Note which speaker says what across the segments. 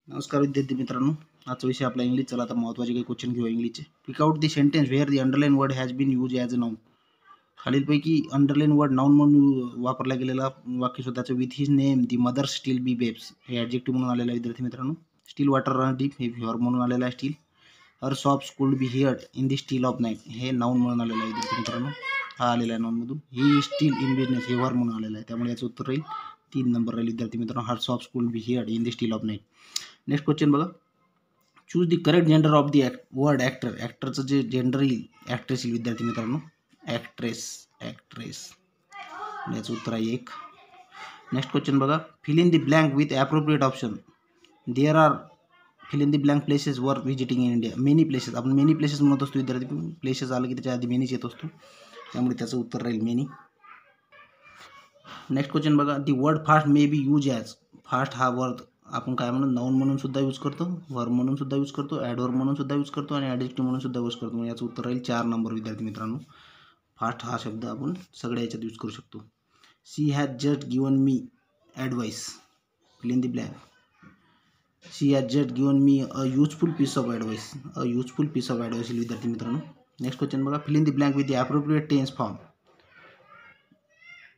Speaker 1: नमस्कार विद्यार्थी मित्रांनो, आजचा विषय आपला इंग्लिश. चला तर महत्त्वाचे काही क्वेश्चन घेऊ इंग्लिशचे. Pick out the sentence where the underline word has been use as a noun. खालीलपैकी अंडरलाइन वर्ड नाउन म्हणून वापरला गेलेला वाक्य शोधाचं. With his name the mother still be babes हे ॲडजेक्टिव्ह म्हणून आलेलं आहे विद्यार्थी मित्रांनो. स्टील वॉटर रन डीप हे व्हॉर म्हणून आलेलं आहे. Still her sobs could be heard in the still of night हे नाउन म्हणून आलेलं आहे विद्यार्थी मित्रांनो. हा आलेला आहे नाउनमधून. ही स्टील इन बिझनेस हे व्हॉर म्हणून आलेलं आहे, त्यामुळे याचं उत्तर राहील 3 नंबर राहील विद्यार्थी मित्रांनो. Her sobs could be heard in the still of night. Next question बघा. Choose the correct gender of the word actor. ॲक्टरचं जे जेंडर येईल ॲक्ट्रेस येईल विद्यार्थी मित्रांनो. ॲक्ट्रेस याचं उत्तर आहे 1. नेक्स्ट क्वेश्चन बघा. Fill in the blank with appropriate option. There are fill in the blank places worth visiting in India. Many places आपण मेनी प्लेसेस म्हणत असतो विद्यार्थी. प्लेसेस आलं की त्याच्या आधी मेनीच येत असतो, त्यामुळे त्याचं उत्तर राहील मेनी. नेक्स्ट क्वेश्चन बघा. The word fast may be use as. Fast हा वर्ड आपण काय म्हणून नाउन म्हणून सुद्धा यूज करतो, वर्ब म्हणून सुद्धा यूज करतो, ॲडवर्ब म्हणून सुद्धा यूज करतो आणि ॲडजेक्टिव्ह म्हणून सुद्धा यूज करतो. याचं उत्तर राहील 4 नंबर विद्यार्थी मित्रांनो. फास्ट हा शब्द आपण सगळ्या याच्यात यूज करू शकतो. She has just given me advice. Fill in the blank. She has just given me a useful piece of advice. A useful piece of advice विद्यार्थी मित्रांनो. नेक्स्ट क्वेश्चन बघा. Fill in the blank with the appropriate tense form.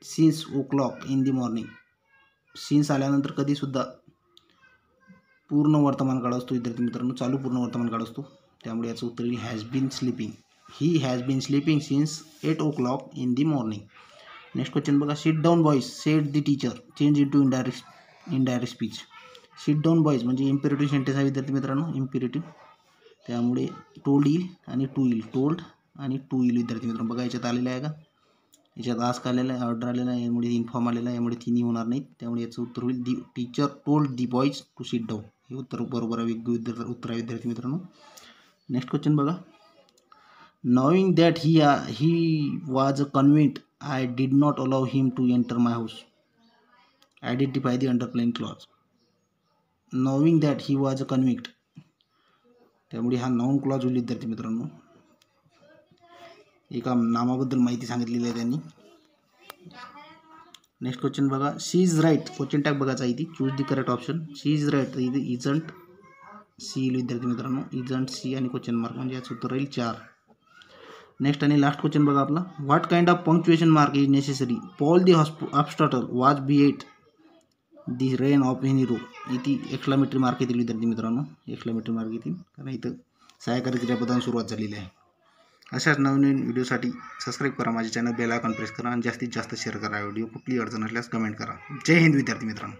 Speaker 1: Since o'clock in the morning. Since आल्यानंतर कधीसुद्धा पूर्ण वर्तमान काळ असतो विद्यार्थी मित्रांनो. चालू पूर्ण वर्तमान काळ असतो, त्यामुळे याचं उत्तर येईल has been sleeping. He has been sleeping since 8 o'clock in the morning. Next question बघा. Sit down boys said the teacher. Change into indirect speech. Sit down boys म्हणजे इम्पेरेटिव्ह सेंटेन्स आहे विद्यार्थी मित्रांनो. इम्पेरेटिव्ह, त्यामुळे टोल्ड येईल आणि to येईल. Told आणि टू येईल विद्यार्थी मित्रांनो. बघा याच्यात आलेलं आहे का, याच्यात आस्क आलेला आहे, ऑर्डर आलेला आहे, यामुळे इन्फॉर्म आलेला आहे, यामुळे तिन्ही होणार नाहीत, त्यामुळे याचं उत्तर होईल the teacher told the boys to sit down. हे उत्तर बरोबर आहे, उत्तर आहे विद्यार्थी मित्रांनो. नेक्स्ट क्वेश्चन बघा. Knowing that he was a convict I did not allow him to enter my house. Identify the underline clause. Knowing that he was a convict, त्यामुळे हा नाउन क्लॉज होईल विद्यार्थी मित्रांनो. एका नामाबद्दल माहिती सांगितलेली आहे त्यांनी. नेक्स्ट क्वेश्चन बघा. She is right. Question tag बघायचा आहे ती. Choose the correct option. She is right. Isn't she येईल विद्यार्थी मित्रांनो. इजंट सी आणि क्वेश्चन मार्क म्हणजे याचं उत्तर राहील 4. नेक्स्ट आणि लास्ट क्वेश्चन बघा आपला. What kind of punctuation mark is necessary. Paul the obstacle was beat the rain of any row. इथे एक्सक्लामेटरी मार्क येतील विद्यार्थी मित्रांनो. एक्सक्लामेटरी मार्क येतील कारण इथं सहाय्यकारी क्रियापदाने सुरुवात झालेली आहे. अशाच नवीन व्हिडिओसाठी सबस्क्राईब करा माझे चॅनल, बेल आयकॉन प्रेस करा आणि जास्तीत जास्त शेअर करा व्हिडिओ. कुठली अडचण असल्यास कमेंट करा. जय हिंद विद्यार्थी मित्रांनो.